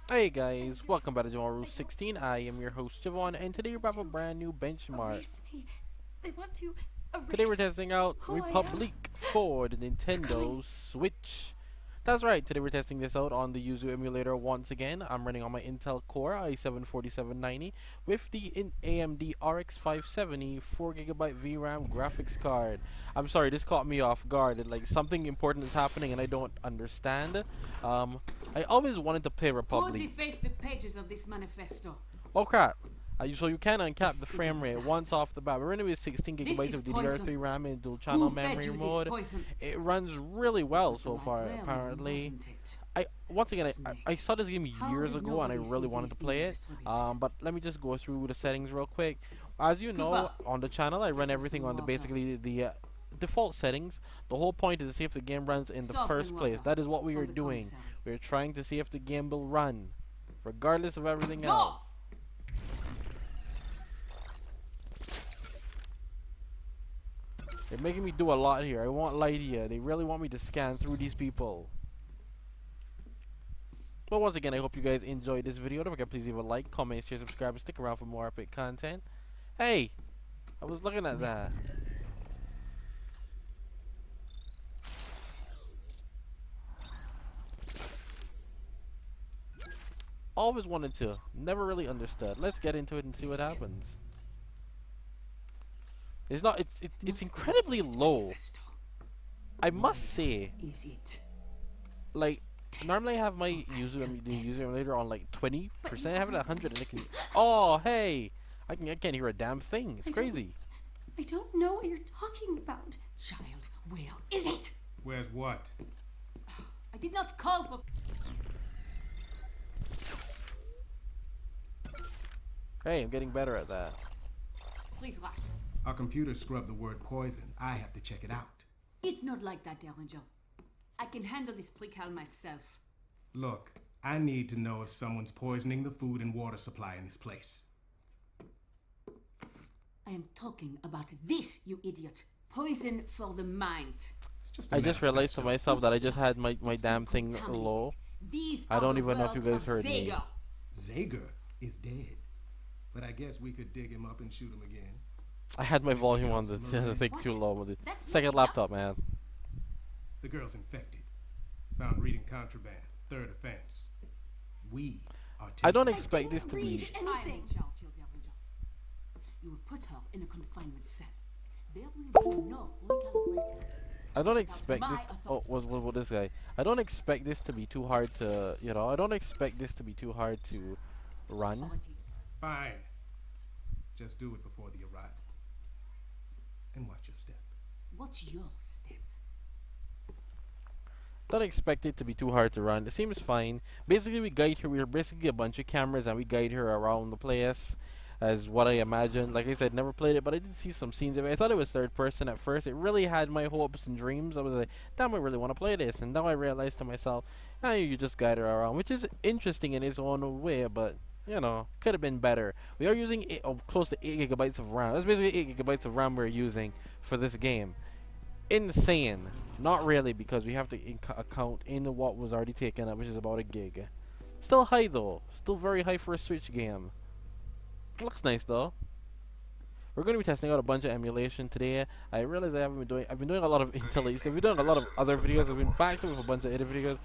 Hey guys, welcome back to Tomorrow 16. I am your host Javon, and today we're back with a brand new benchmark. Erase me. They want to Today we're erase testing out who I am. Republic for the Nintendo Switch. That's right, today we're testing this out on the YUZU emulator once again. I'm running on my Intel Core i7-4790 with the AMD RX-570 4GB VRAM graphics card. I'm sorry, this caught me off guard. Like something important is happening and I don't understand. I always wanted to play Who Republic. defaced the pages of this manifesto? Oh crap. So you can uncap This the is a frame rate disaster. once off the bat. We're running with 16 This gigabytes is of poison. DDR3 RAM and dual channel Who fed memory you this mode. poison? It runs really well Was so the far, librarian, apparently. wasn't it? Once again, I Snake. saw this game How years did ago and I nobody really see wanted these to play being it. distributed? But let me just go through the settings real quick. As you know, Cooper, on the channel, I run get us everything some on the water. basically the default settings. The whole point is to see if the game runs in the Soften first place. water That is what we from are the doing. commissary. We're trying to see if the game will run, regardless of everything Go! else. They're making me do a lot here. I won't lie to you. They really want me to scan through these people. But once again, I hope you guys enjoyed this video. Don't forget, please leave a like, comment, share, subscribe, and stick around for more epic content. Hey! I was looking at that. Always wanted to. Never really understood. Let's get into it and see what happens. It's not. It's incredibly low. Manifesto. I must say, Is it? like normally I have my user emulator on like 20%. I have it at 100 and it can. Oh hey, I can't hear a damn thing. It's crazy. I don't know what you're talking about. Child, where is it? Where's what? I did not call for. Hey, I'm getting better at that. Please, Rock. Our computer scrubbed the word poison. I have to check it out. It's not like that, Derringer. I can handle this plical myself. Look, I need to know if someone's poisoning the food and water supply in this place. I am talking about this, you idiot. Poison for the mind. It's just a I just realized to manifesto. myself that I just had my damn thing low. These I are don't the even know if you words guys of heard me. Zager. Zager is dead. But I guess we could dig him up and shoot him again. I had my volume on the thing too low with the second laptop, man. The girl's infected. Found reading contraband. Third offense. We are I don't taking- expect this didn't to read be. anything. I am in charge here, Derringer. You will put her in a confinement cell. There will be no recalibration. I don't expect my this. Oh, authority. what this guy? I don't expect this to be too hard to. I don't expect this to be too hard to run. Authority. Fine. Just do it before the arrival. And watch your step. What's your step? Don't expect it to be too hard to run. The seems fine. Basically, we guide her. We're basically a bunch of cameras, and we guide her around the place, as what I imagined. Like I said, never played it, but I did see some scenes of it. I thought it was third person at first. It really had my hopes and dreams. I was like, damn, I really want to play this. And now I realized to myself, you just guide her around, which is interesting in its own way, but could have been better. We are using close to 8 gigabytes of RAM. That's basically 8 gigabytes of RAM we're using for this game. Insane. Not really, because we have to account in what was already taken up, which is about a gig. Still high though. Still very high for a Switch game. Looks nice though. We're going to be testing out a bunch of emulation today. I realize I've been doing a lot of installation. I've been doing a lot of other videos. I've been back to with a bunch of edit videos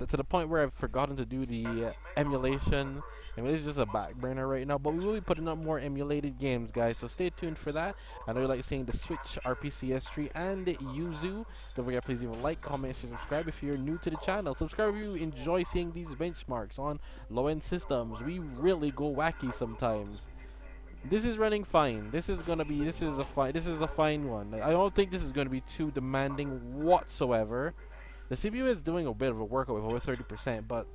to the point where I've forgotten to do the emulation. I mean, it's just a back burner right now, but we will be putting up more emulated games, guys. So stay tuned for that. I know you like seeing the Switch, RPCS3, and YUZU. Don't forget, please leave a like, comment, share, subscribe if you're new to the channel. Subscribe if you enjoy seeing these benchmarks on low-end systems. We really go wacky sometimes. This is running fine. This is a fine one. I don't think this is gonna be too demanding whatsoever. The CPU is doing a bit of a workout with over 30%, but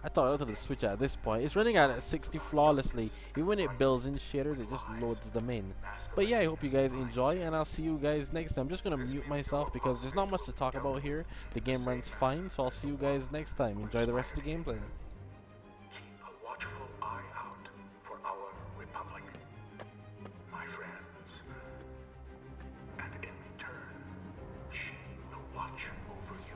I thought out of the Switch at this point. It's running at 60 flawlessly. Even when it builds in shaders, it just loads them in. But yeah, I hope you guys enjoy, and I'll see you guys next time. I'm just gonna mute myself because there's not much to talk about here. The game runs fine, so I'll see you guys next time. Enjoy the rest of the gameplay. Keep a watchful eye out for our Republic, my friends. And in return, she will watch over you.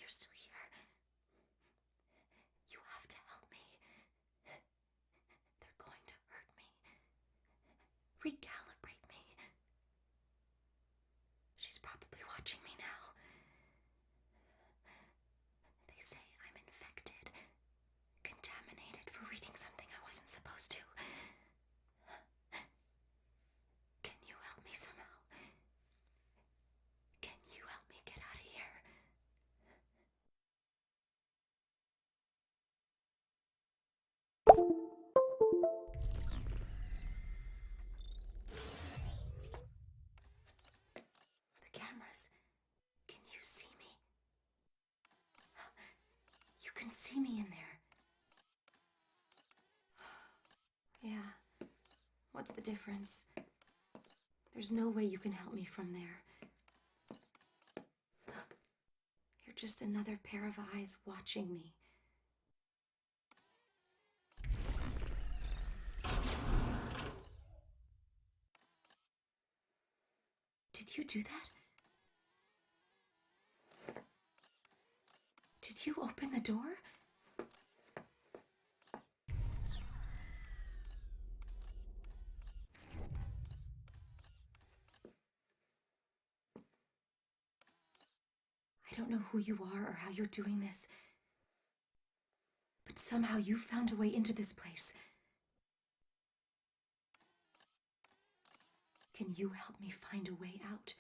You're still here. You have to help me. They're going to hurt me. Recalibrate me. She's probably watching me now. They say I'm infected, contaminated for reading something I wasn't supposed to. Can you help me somehow? Can you help me get out of here? The cameras. Can you see me? You can see me in there. Yeah. What's the difference? There's no way you can help me from there. You're just another pair of eyes watching me. Did you do that? Did you open the door? I don't know who you are or how you're doing this, but somehow you found a way into this place. Can you help me find a way out?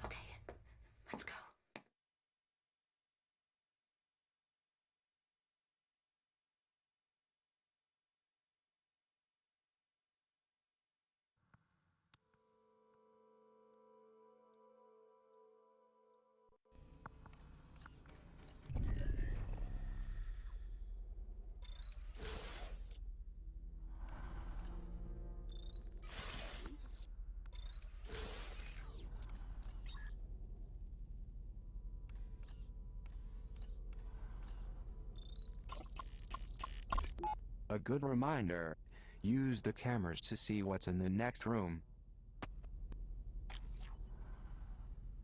Okay, let's go. A good reminder. Use the cameras to see what's in the next room.